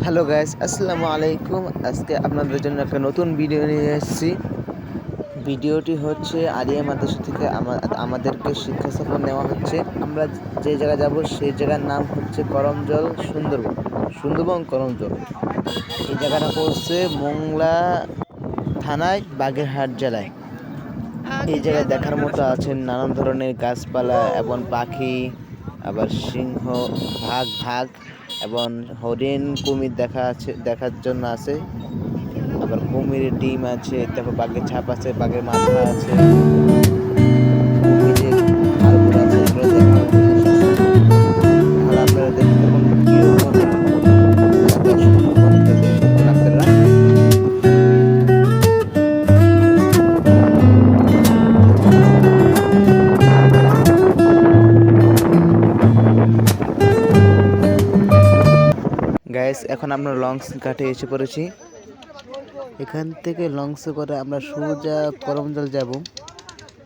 Hello guys, আসসালামু আলাইকুম। আজকে আপনাদের জন্য একটা নতুন ভিডিও নিয়ে এসেছি। ভিডিওটি হচ্ছে আলিয়া মাদ্রাসা থেকে আমাদেরকে শিক্ষা সফর নেওয়া হচ্ছে। আমরা যে জায়গায় যাব সেই জায়গার নাম হচ্ছে করমজল সুন্দরবন করমজল। এই জায়গাটা পড়ছে মোংলা থানায়, বাগেরহাট জেলায়। এই জায়গায় দেখার মতো আছে নানান ধরনের গাছপালা এবং পাখি, আবার সিংহ, ভাগ এবং হরিণ, কুমির দেখার জন্য আছে। আবার কুমিরের ডিম আছে, তারপর বাঘের ছাপ আছে, বাঘের মাথা আছে, কুমিরের হাড়গোড় আছে। এগুলো দেখার মতো জিনিস আছে। তাহলে আপনারা দেখতে থাকুন কিরকম সুন্দরবন, দেখতে থাকুন আপনারা। গাইস, এখন আমরা লঞ্চ ঘাটে এসে পড়েছি। এখান থেকে লঞ্চে করে আমরা সোজা করমজল যাব।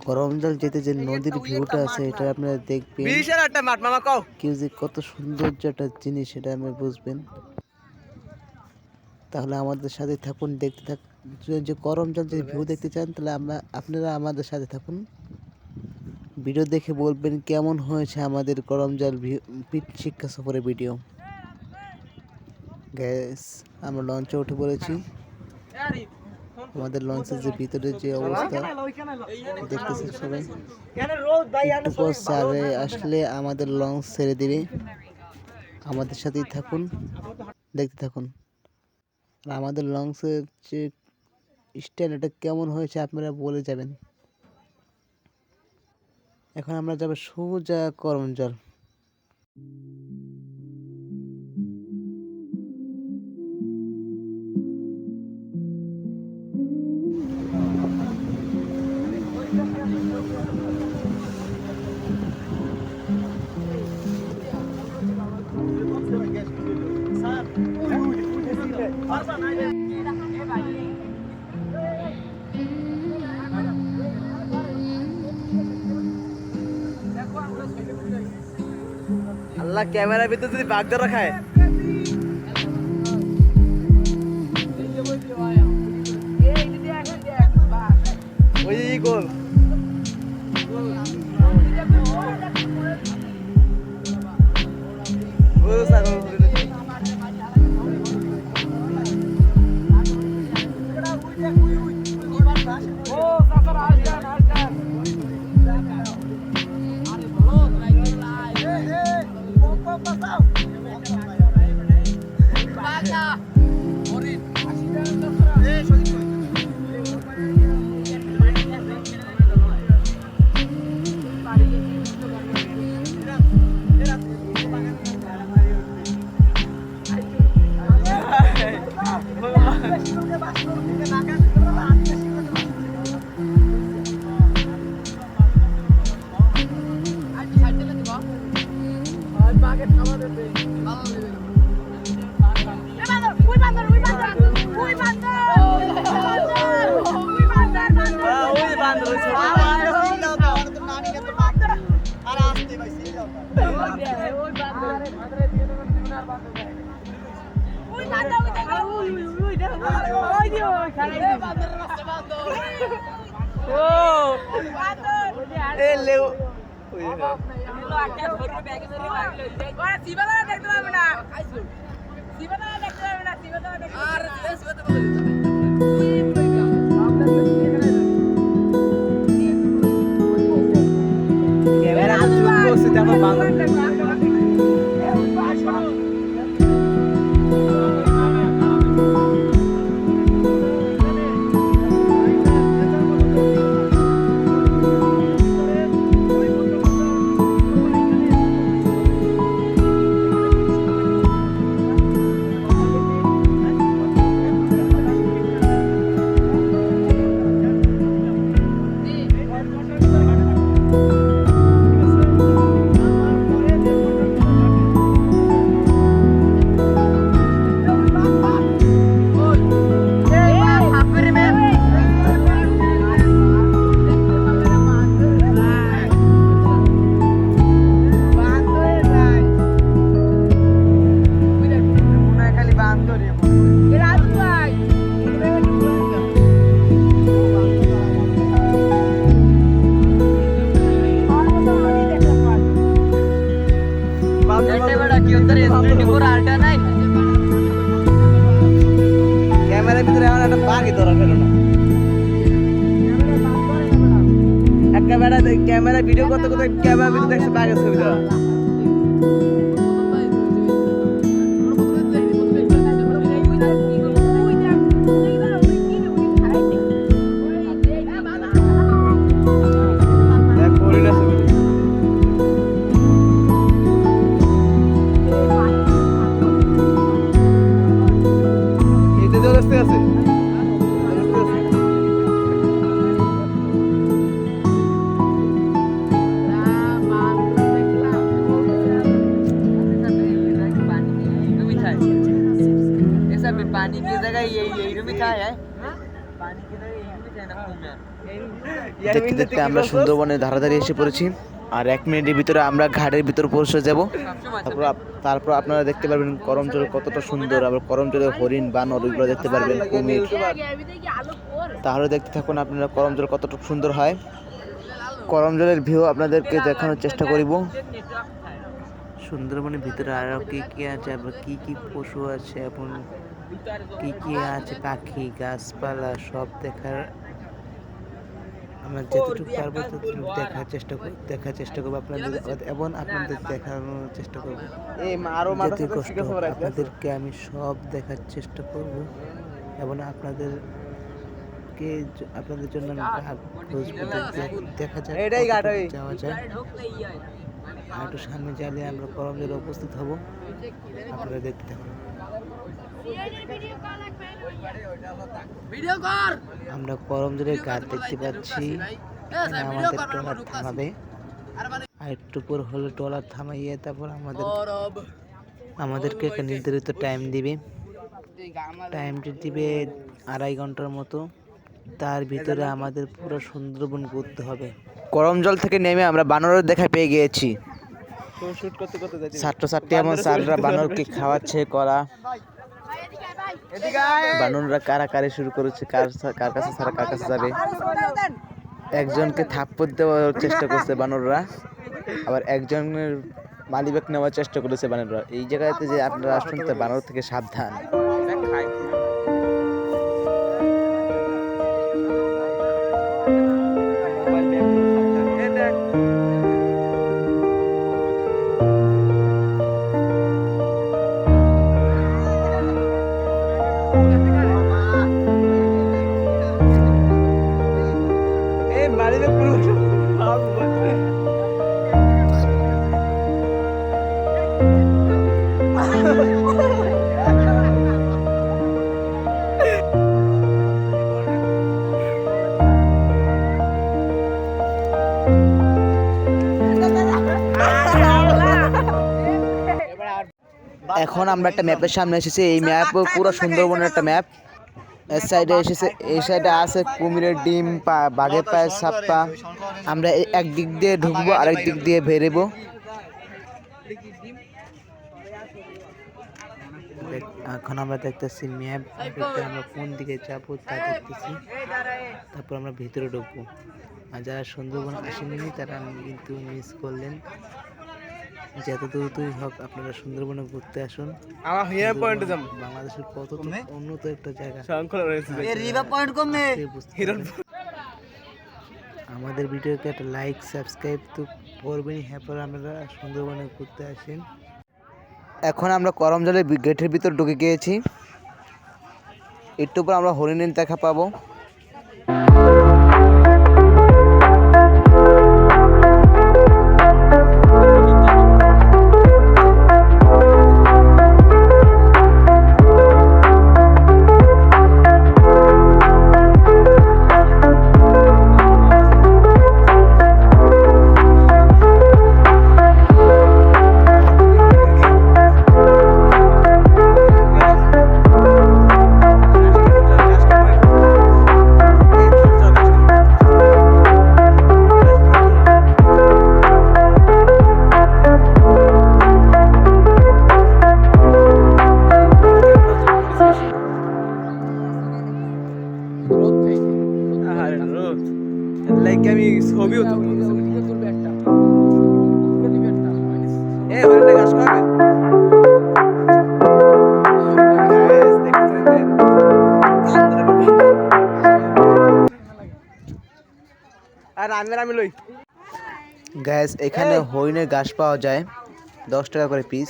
করমজল যেতে যে নদীর ভিউটা আছে এটা আপনারা দেখবেন, কেউ যে কত সৌন্দর্য একটা জিনিস সেটা আপনি বুঝবেন। তাহলে আমাদের সাথে থাকুন, দেখতে থাকুন। যে করমজল যদি ভিউ দেখতে চান তাহলে আপনারা আমাদের সাথে থাকুন। ভিডিও দেখে বলবেন কেমন হয়েছে আমাদের করমজল শিক্ষা সফরের ভিডিও। গ্যাস, আমরা লঞ্চে উঠে পড়েছি। আমাদের লঞ্চের যে ভিতরে যে অবস্থা দেখতেছেন সবাই। একটু পর স্যারে আসলে আমাদের লঞ্চ ছেড়ে দিবে। আমাদের সাথেই থাকুন, দেখতে থাকুন। আর আমাদের লঞ্চের যে স্টাইল এটা কেমন হয়েছে আপনারা বলে যাবেন। এখন আমরা যাব সোজা করমজল। আল্লাহ, ক্যামেরার ভিতর যদি বাঘ ধরা খায়। ওই গোল আগে ধরা ফেলো না ক্যামেরা ভিডিও করতে করতে ক্যামেরা ভিতরে দেখছে আগে ছবি দেওয়া पानी की जगह यही रूम था है पानी की जगह यही रूम था ना में দেখতে দেখতে আমরা সুন্দরবনের ধারাধারে এসে পড়েছি আর 1 মিনিটের ভিতরে আমরা ঘাটের ভিতর পৌঁছে যাব তারপর আপনারা দেখতে পারবেন করমজল কতটা সুন্দর আর করমজলে হরিণ বানর এগুলো দেখতে পারবেন কুমির তাহলে দেখতে থাকুন আপনারা করমজল কতটা সুন্দর হয় করমজলের ভিউ আপনাদেরকে দেখানোর চেষ্টা করব সুন্দরবনের ভিতরে আরো কি কি আছে আর কি কি পশু আছে এবং কি কি আছে পাখি গাছপালা সব দেখার আমরা যতটুকু পারবো ততটুকু দেখার চেষ্টা করবো আপনাদের এবং আপনাদের দেখানোর চেষ্টা করবো আপনাদেরকে আমি সব দেখার চেষ্টা করব এবং আপনাদের জন্য দেখা যায় যাওয়া যায় আর একটু সামনে গেলে আমরা করমজলে উপস্থিত হব আপনারা দেখতে থাকুন আমরা করমজলের ঘাট দেখতে পাচ্ছি আমাদের ট্রলার থামাবে আর একটু পর হলে ট্রলার থামাইয়ে তারপর আমাদেরকে একটা নির্ধারিত টাইম দিবে টাইমটি দিবে 2.5 ঘন্টার মতো তার ভিতরে আমাদের পুরো সুন্দরবন ঘুরতে হবে করমজল থেকে নেমে আমরা বানরের দেখা পেয়ে গিয়েছি ছাত্রছাত্রী এবং স্যাররা বানরকে খাওয়াচ্ছে করা বানররা কারাকারি শুরু করেছে কার কাছে ছাড়া কার কাছে যাবে একজনকে থাপ্পড় দেওয়ার চেষ্টা করছে বানররা আবার একজনের মালিবাগ নেওয়ার চেষ্টা করেছে বানররা এই জায়গাতে যে আপনারা আসুন তা বানর থেকে সাবধান এখন আমরা একটা ম্যাপের সামনে এসেছি এই ম্যাপ পুরো সুন্দরবনের একটা ম্যাপ এর সাইডে এসেছে এই সাইডে আছে কুমিরের ডিম বাঘের পায়ের ছাপ্পা আমরা এক দিক দিয়ে ঢুকবো আরেক দিক দিয়ে বেরোবো এখন আমরা দেখতেছি ম্যাপ আমরা কোন দিকে যাবো তা দেখতেছি তারপর আমরা ভিতরে ঢুকবো আর যারা সুন্দরবন আসেননি তারা কিন্তু মিস করলেন যত দূরই হোক আপনারা সুন্দরবনে ঘুরতে আসুন বাংলাদেশের কত উন্নত একটা জায়গা আমাদের ভিডিওকে একটা লাইক সাবস্ক্রাইব তো করবেনই এরপর আপনারা সুন্দরবনে ঘুরতে আসেন এখন আমরা করমজলের গেটের ভিতর ঢুকে গিয়েছি একটু পর আমরা হরিণের দেখা পাবো আমি ছবিও তুলবো একটা এ হরিণটা ঘাস খাবে দেখতে গ্যাস এখানে হরিণের ঘাস পাওয়া যায় 10 টাকা করে পিস।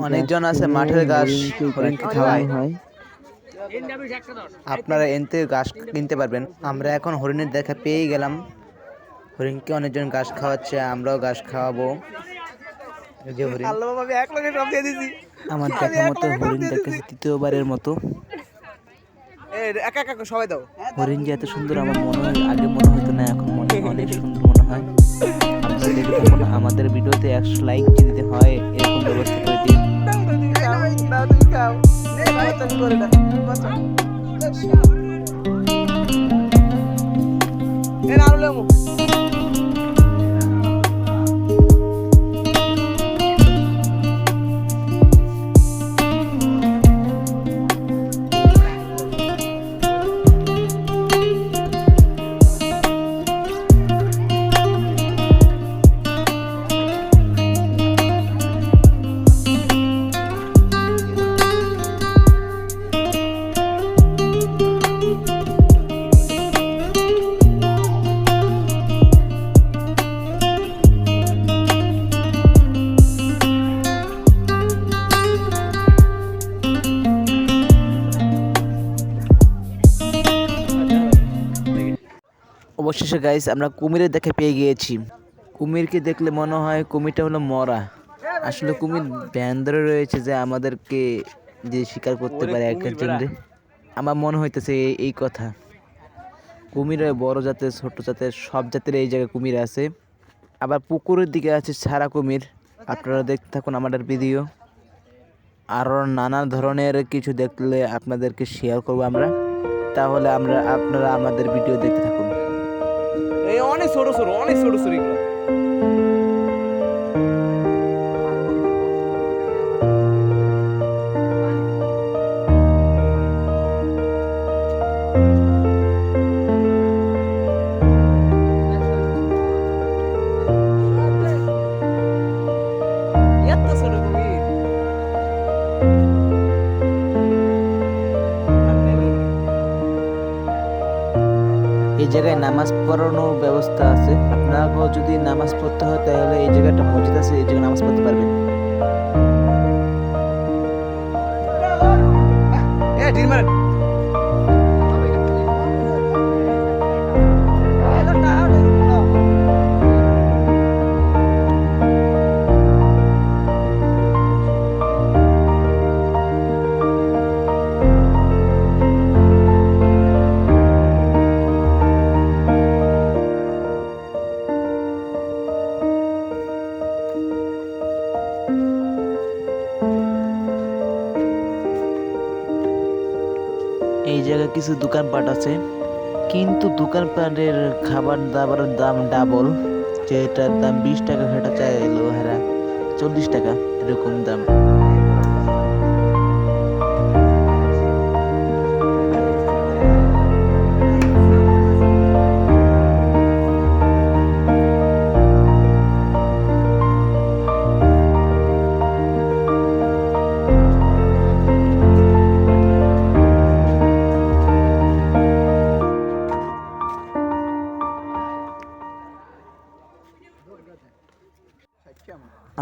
অনেকজন আছে মাঠের ঘাস হরিণকে খাওয়ায় হয়, আপনারা এনতে ঘাস কিনতে পারবেন। আমরা এখন হরিণের দেখা পেয়ে গেলাম, হরিণকে অনেকজন ঘাস খাওয়াচ্ছে, আমরাও ঘাস খাওয়াবো। যে হরিণ আমার দেখার মতো হরিণ দেখতেছি তৃতীয়বারের মতো। হরিণ যে এত সুন্দর আমার মনে হয়, আগে মনে হতো না, এখন মনে হয় অনেক সুন্দর মনে হয়। আপনারা দেখে থাকুন, আমাদের ভিডিওতে 100 লাইক দিতে হয় এরকম ব্যবস্থা করে দিন। অবশেষে গাইস আমরা কুমিরের দেখে পেয়ে গিয়েছি। কুমিরকে দেখলে মনে হয় কুমিরটা হলো মরা, আসলে কুমির ভ্যান ধরে রয়েছে যে আমাদেরকে যে শিকার করতে পারে একটা জন্য। আমার মনে হইতেছে এই কথা, কুমির বড় জাতের ছোট জাতের সব জাতের এই জায়গায় কুমির আছে। আবার পুকুরের দিকে আছে ছাড়া কুমির। আপনারা দেখতে থাকুন আমাদের ভিডিও, আরও নানা ধরনের কিছু দেখলে আপনাদেরকে শেয়ার করবো আমরা। তাহলে আপনারা আমাদের ভিডিও দেখতে থাকুন। অনেক ছোট ছোট অনেক ছোট ছোট এগুলো। এই জায়গায় নামাজ পড়ানোর ব্যবস্থা আছে, আপনারাও যদি নামাজ পড়তে হয় তাহলে এই জায়গাটা মসজিদ আছে, এই জায়গায় নামাজ পড়তে পারবেন। এই জায়গায় কিছু দোকানপাট আছে, কিন্তু দোকানপাটের খাবার দাবারের দাম ডাবল। যেটার দাম 20 টাকা সেটা চাইলো হেরা 40 টাকা, এরকম দাম।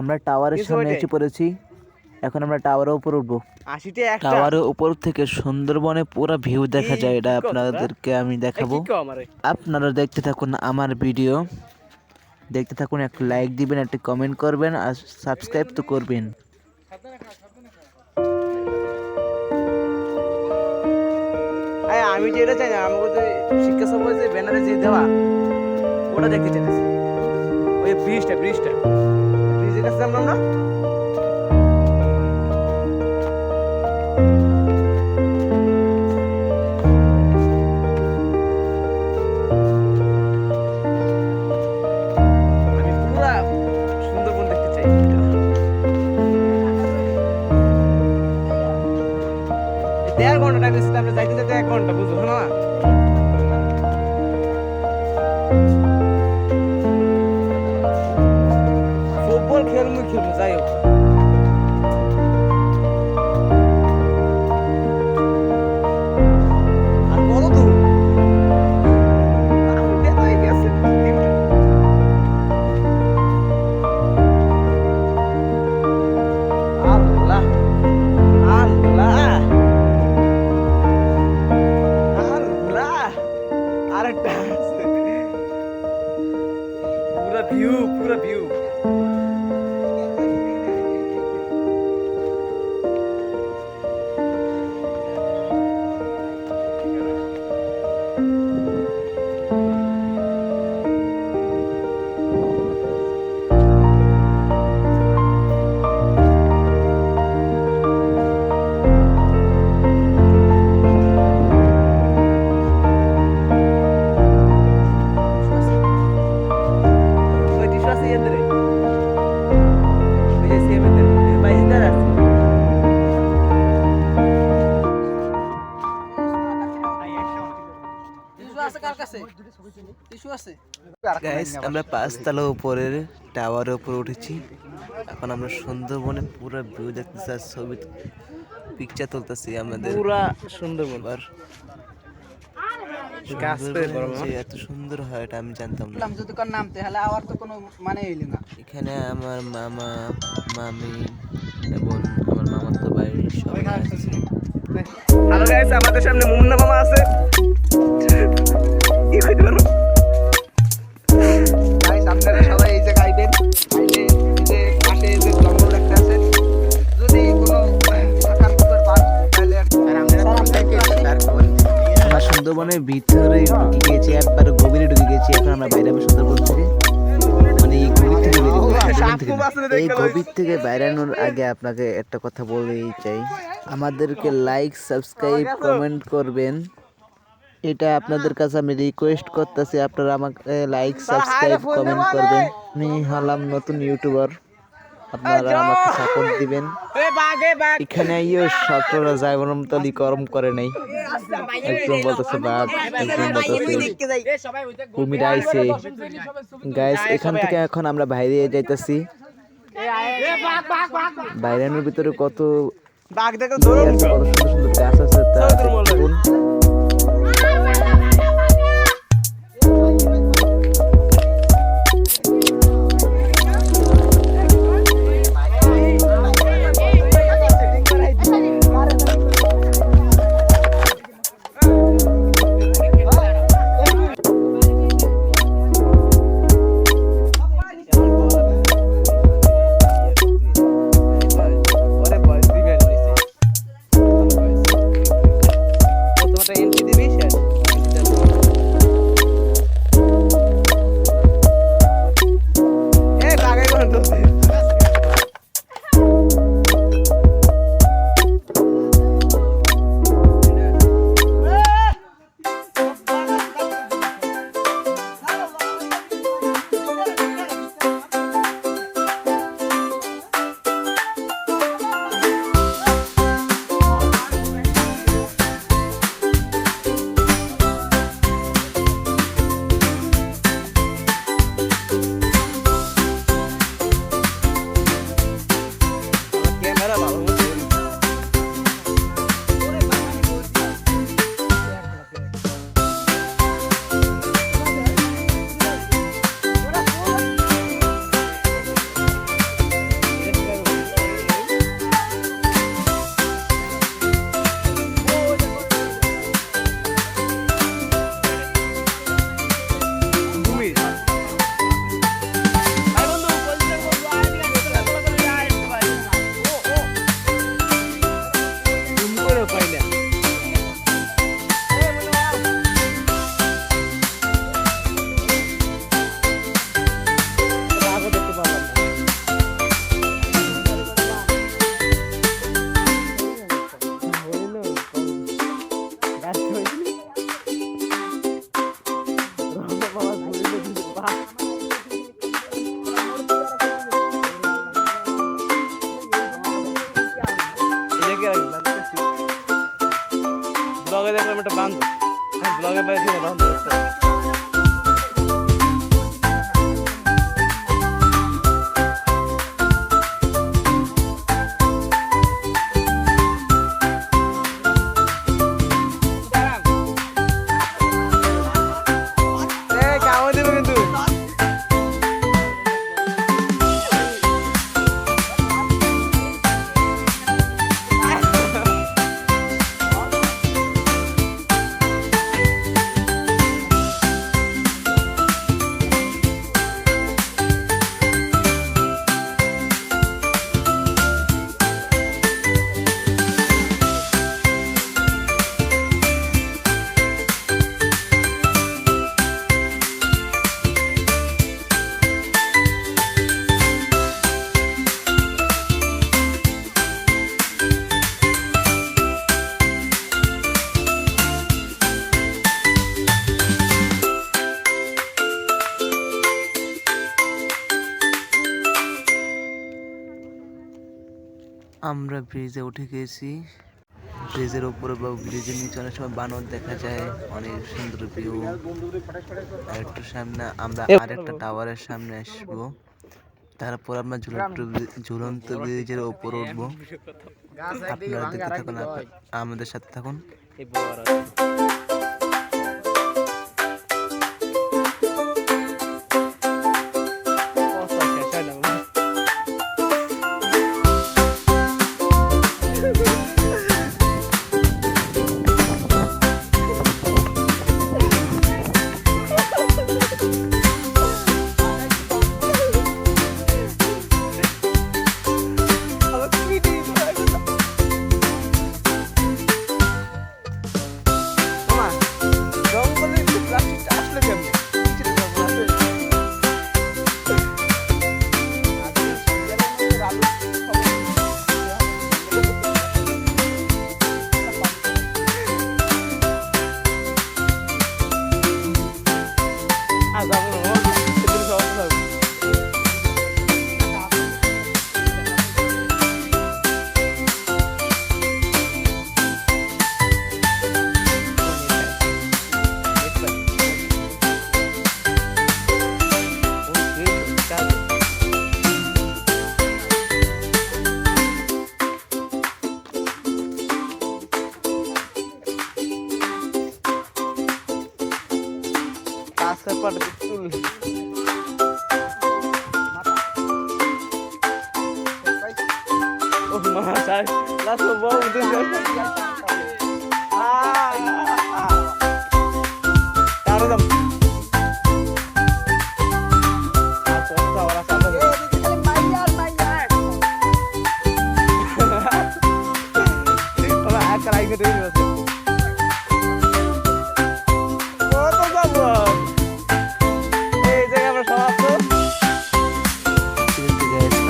আমরা টাওয়ারের সামনে এসে পড়েছি, এখন আমরা টাওয়ারের উপর উঠবো। টাওয়ারের উপর থেকে সুন্দরবনে পুরো ভিউ দেখা যায়, এটা আপনাদেরকে আমি দেখাবো। আপনারা দেখতে থাকুন আমার ভিডিও, দেখতে থাকুন, একটা লাইক দিবেন, একটা কমেন্ট করবেন, আর সাবস্ক্রাইব তো করবেন। আমি যে এটা চাই না, আমাকে যে শিক্ষা সভা যে ব্যানারে যে দেওয়া ওটা দেখতে চাইতেছি, ওই ব্রিজটা ব্রিজের কাছে আমরা না। আমি পুরা সুন্দরবন দেখতে চাই। 1.5 ঘন্টা টাইম দিচ্ছি, আমরা যাইতে যাইতে 1 ঘন্টা, বুঝলো না? ফুটবল খেলবো যাই হোক। আর কত দূর? আমি বের হয়ে গেছি। গাইস আমরা 5 তলা উপরের টাওয়ারের উপরে উঠেছি। এখন আমরা সুন্দরবনে পুরো ভিউ দেখতেছি আর ছবি পিকচার তুলতেছি আমাদের পুরা সুন্দরবন আর গাছ পেয়ে বড় মামা। যে এত সুন্দর হয় এটা আমি জানতাম না। যদি কোন নামতে হলে আবার তো কোনো মানে হইল না। এখানে আমার মামা মামি এবং আমার মামাতো ভাই সবাই আসছে। হ্যালো গাইস, আমাদের সামনে মুন্না মামা আছে। কি কইতে পারো? গাইস আপনারা সবাই এই যে গাইবেন, আইলে এই যে পাশে এই যে জঙ্গল দেখতে আছেন, যদি কোনো থাকার পুকুর পান তাহলে আমরা সুন্দরবনের ভিতরে ঢুকে গেছি, একবার গভীরে ঢুকে গেছি। এখন আমরা বাইরে যাবো সুন্দরবন থেকে, মানে এই গভীর থেকে বেরিয়ে যাবো, সুন্দরবন থেকে না। এই গভীর থেকে বাইরানোর আগে আপনাকে একটা কথা বলেই চাই, আমাদেরকে লাইক সাবস্ক্রাইব কমেন্ট করবেন। এটা আপনাদের কাছে আমি রিকোয়েস্ট করতেছি, আপনারা আমাকে লাইক সাবস্ক্রাইব কমেন্ট করবেন। আমি হলাম নতুন ইউটিউবার, আপনারা আমাকে সাপোর্ট দিবেন। এখানে আইও ছাত্ররা যায় বরম তলি করম করে নাই, একজন বলতেছে বাঘ, একজন বলতেছে কুমির আইছে। গাইস এখান থেকে এখন আমরা বাইরে যাইতেছি। বাইরের ভিতরে কত বাঘ দেখো কত সুন্দর সুন্দর গাছ আছে তা দেখুন। ব্লগে দেখলাম একটা বান্ধব, ব্লগে পাইছি না বান্ধব। আমরা ব্রিজে উঠে গেছি, ব্রিজের উপরে বা ব্রিজের নিচে অনেক সময় বানর দেখা যায়, অনেক সুন্দর ভিউ। আর একটু সামনে আমরা আরেকটা টাওয়ারের সামনে আসবো, তারপর আমরা ঝুলন্ত ব্রিজের উপর উঠবো। আপনারা দেখতে থাকুন, আমাদের সাথে থাকুন। এই বড়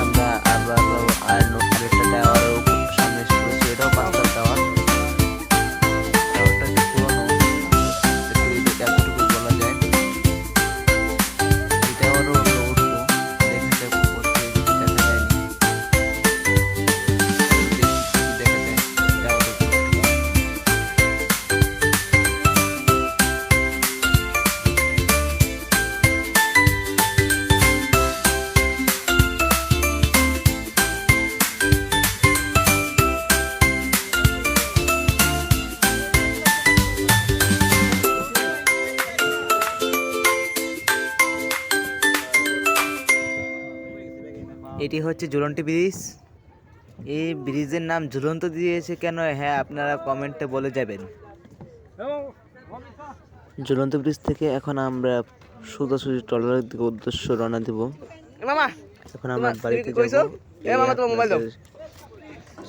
আমরা আবার আরেকটা টাওয়ারের সামনে এসে পড়েছি, এটাও 5টা টাওয়ার। টাওয়ারটা একটু পুরনো, এতটুকু বলা যায়। এই টাওয়ারও আমরা উঠবো, দেখা যাক উপর থেকে কিছু দেখা যায়নি, দেখা যায় টাওয়ারের উপর উঠবো। এটি হচ্ছে ঝুলন্ত ব্রিজ। এই ব্রিজের নাম ঝুলন্ত দিয়েছে কেন, হ্যাঁ আপনারা কমেন্টে বলে যাবেন। ঝুলন্ত ব্রিজ থেকে এখন আমরা সোজাসুজি ট্রলারের দিকে উদ্দেশ্য রওনা দেব। এখন আমরা বাড়িতে যাব।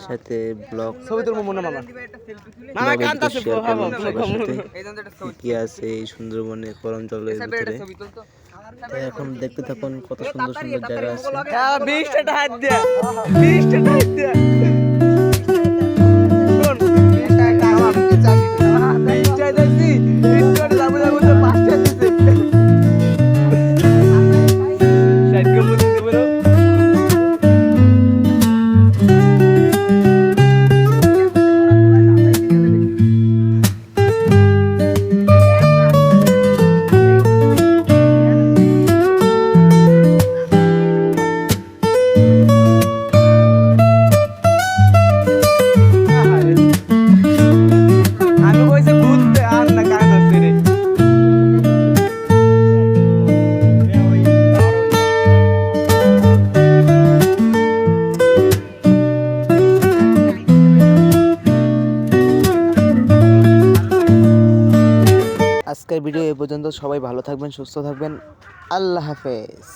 সাথে ব্লগ কি আছে এই সুন্দরবনে করম জলের ভিতরে। তো এখন দেখতে থাকুন কত সুন্দর সুন্দর জায়গা আছে। আজকের ভিডিও এই পর্যন্ত। সবাই ভালো থাকবেন, সুস্থ থাকবেন। আল্লাহ হাফেজ।